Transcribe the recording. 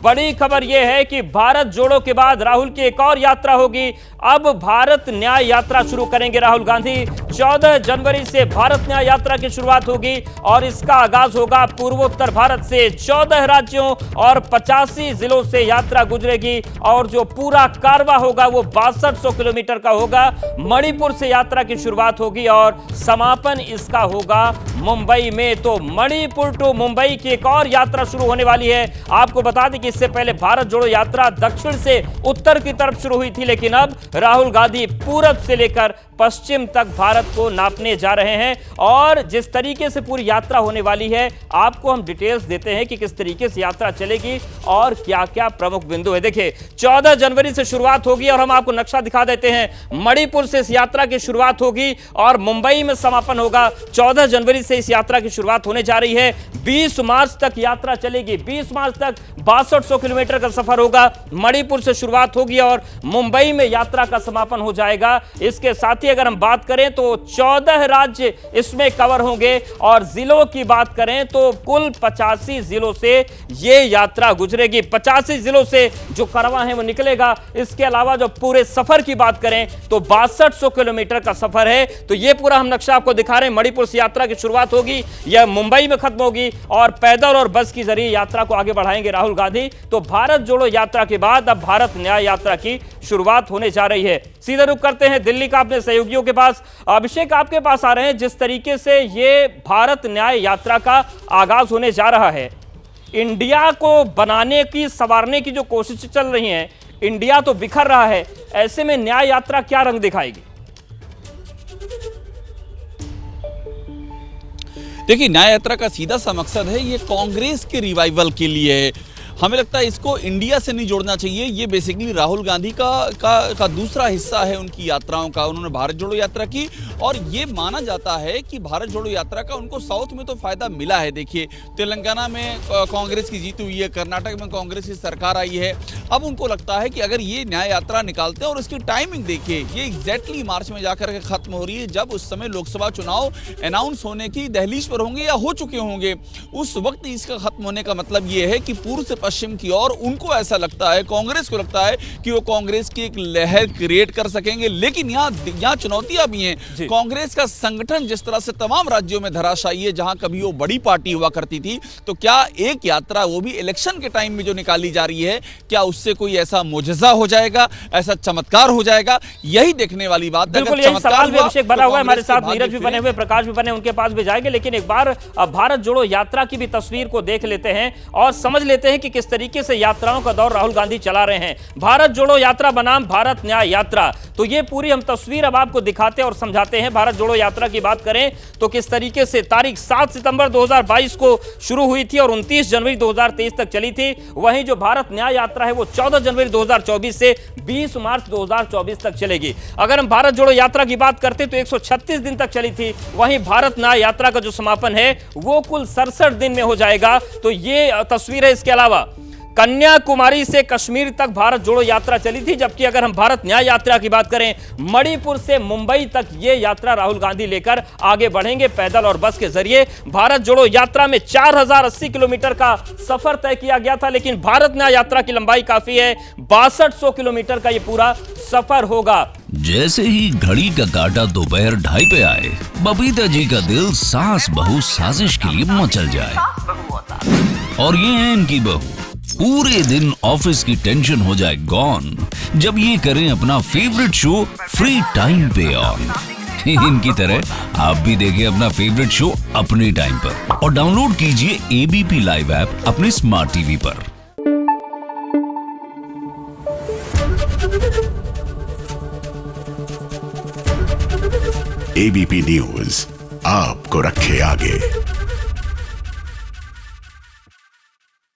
बड़ी खबर यह है कि भारत जोड़ो के बाद राहुल की एक और यात्रा होगी। अब भारत न्याय यात्रा शुरू करेंगे राहुल गांधी। 14 जनवरी से भारत न्याय यात्रा की शुरुआत होगी और इसका आगाज होगा पूर्वोत्तर भारत से। 14 राज्यों और 85 जिलों से यात्रा गुजरेगी और जो पूरा कारवा होगा वो 6200 किलोमीटर का होगा। मणिपुर से यात्रा की शुरुआत होगी और समापन इसका होगा मुंबई में। तो मणिपुर टू मुंबई की एक और यात्रा शुरू होने वाली है। आपको बता दें कि इससे पहले भारत जोड़ो यात्रा दक्षिण से उत्तर की तरफ शुरू हुई थी, लेकिन अब राहुल गांधी पूरब से लेकर पश्चिम तक भारत को नापने जा रहे हैं। और जिस तरीके से पूरी यात्रा होने वाली है आपको हम डिटेल्स देते हैं कि किस तरीके से यात्रा चलेगी और क्या क्या प्रमुख बिंदु है। देखिए 14 जनवरी से शुरुआत होगी और हम आपको नक्शा दिखा देते हैं। मणिपुर से इस यात्रा की शुरुआत होगी और मुंबई में समापन होगा। 14 जनवरी से इस यात्रा की शुरुआत होने जा रही है। 20 मार्च तक यात्रा चलेगी। 20 मार्च तक 6200 किलोमीटर का सफर होगा। मणिपुर से शुरुआत होगी और मुंबई में यात्रा का समापन हो जाएगा। इसके साथ ही अगर हम बात करें तो 14 राज्य इसमें कवर होंगे और जिलों की बात करें तो कुल 85 जिलों से यह यात्रा गुजरेगी। 85 जिलों से जो कारवां है वो निकलेगा। इसके अलावा जो पूरे सफर की बात करें तो 6200 किलोमीटर का सफर है। तो यह पूरा हम नक्शा आपको दिखा रहे हैं। मणिपुर से यात्रा की शुरुआत होगी, यह मुंबई में खत्म होगी और पैदल और बस के जरिए यात्रा को आगे बढ़ाएंगे राहुल गांधी। तो भारत जोड़ो यात्रा के बाद अब भारत न्याय यात्रा की शुरुआत होने जा रही है। सीधा रुख करते हैं दिल्ली का अपने सहयोगियों के पास। अभिषेक आपके पास आ रहे हैं। जिस तरीके से ये भारत न्याय यात्रा का आगाज होने जा रहा है, इंडिया को बनाने की संवारने की जो कोशिशें चल रही हैं, इंडिया तो बिखर रहा है, ऐसे में न्याय यात्रा क्या रंग दिखाएगी? देखिए, न्याय यात्रा का सीधा सा मकसद है ये कांग्रेस के रिवाइवल के लिए है। हमें लगता है इसको इंडिया से नहीं जोड़ना चाहिए। ये बेसिकली राहुल गांधी का दूसरा हिस्सा है उनकी यात्राओं का। उन्होंने भारत जोड़ो यात्रा की और ये माना जाता है कि भारत जोड़ो यात्रा का उनको साउथ में तो फायदा मिला है। देखिए, तेलंगाना में कांग्रेस की जीत हुई है, कर्नाटक में कांग्रेस की सरकार आई है। अब उनको लगता है कि अगर ये न्याय यात्रा निकालते हैं और उसकी टाइमिंग देखिए, ये एग्जैक्टली मार्च में जाकर के खत्म हो रही है, जब उस समय लोकसभा चुनाव अनाउंस होने की दहलीज पर होंगे या हो चुके होंगे। उस वक्त इसका खत्म होने का मतलब ये है कि पूर्व से पश्चिम की ओर उनको ऐसा लगता है, कांग्रेस को लगता है कि वो कांग्रेस की एक लहर क्रिएट कर सकेंगे। लेकिन यहाँ चुनौतियां भी हैं। कांग्रेस का संगठन जिस तरह से तमाम राज्यों में धराशायी है, जहां कभी वो बड़ी पार्टी हुआ करती थी, तो क्या एक यात्रा वो भी इलेक्शन के टाइम में जो निकाली जा रही है, क्या उससे कोई ऐसा मुजज़ा हो जाएगा, ऐसा चमत्कार हो जाएगा? यही देखने वाली बात है। बिल्कुल यही सवाल भी अभिषेक बना हुआ है। हमारे साथ नीरज भी बने हुए, प्रकाश भी बने, उनके पास भी जाएंगे। लेकिन एक बार भारत जोड़ो यात्रा की भी तस्वीर को देख लेते हैं और समझ लेते हैं कि किस तरीके से यात्राओं का दौर राहुल गांधी चला रहे हैं। भारत जोड़ो यात्रा बनाम भारत न्याय यात्रा, तो ये पूरी हम तस्वीर अब आपको दिखाते और समझाते हैं। भारत जोड़ो यात्रा की बात करें तो किस तरीके से तारीख 7 सितंबर 2022 को शुरू हुई थी और 29 जनवरी 2023 तक चली थी। वहीं जो भारत न्याय यात्रा है वो 14 जनवरी 2024 से 20 मार्च 2024 तक चलेगी। अगर हम भारत जोड़ो यात्रा की बात करते तो 136 दिन तक चली थी। वहीं भारत न्याय यात्रा का जो समापन है वो कुल 67 दिन में हो जाएगा। तो ये तस्वीर है। इसके अलावा कन्याकुमारी से कश्मीर तक भारत जोड़ो यात्रा चली थी, जबकि अगर हम भारत न्याय यात्रा की बात करें, मणिपुर से मुंबई तक ये यात्रा राहुल गांधी लेकर आगे बढ़ेंगे पैदल और बस के जरिए। भारत जोड़ो यात्रा में 4080 किलोमीटर का सफर तय किया गया था, लेकिन भारत न्याय यात्रा की लंबाई काफी है। 6200 किलोमीटर का ये पूरा सफर होगा। जैसे ही घड़ी का काटा दोपहर 2:30 पे आए, बबीता जी का दिल सास बहू साजिश के लिए मचल जाए। और ये है इनकी बहू, पूरे दिन ऑफिस की टेंशन हो जाए गॉन जब ये करें अपना फेवरेट शो फ्री टाइम पे ऑन। इनकी तरह आप भी देखें अपना फेवरेट शो अपने टाइम पर और डाउनलोड कीजिए एबीपी लाइव ऐप अपने स्मार्ट टीवी पर। एबीपी न्यूज आपको रखे आगे।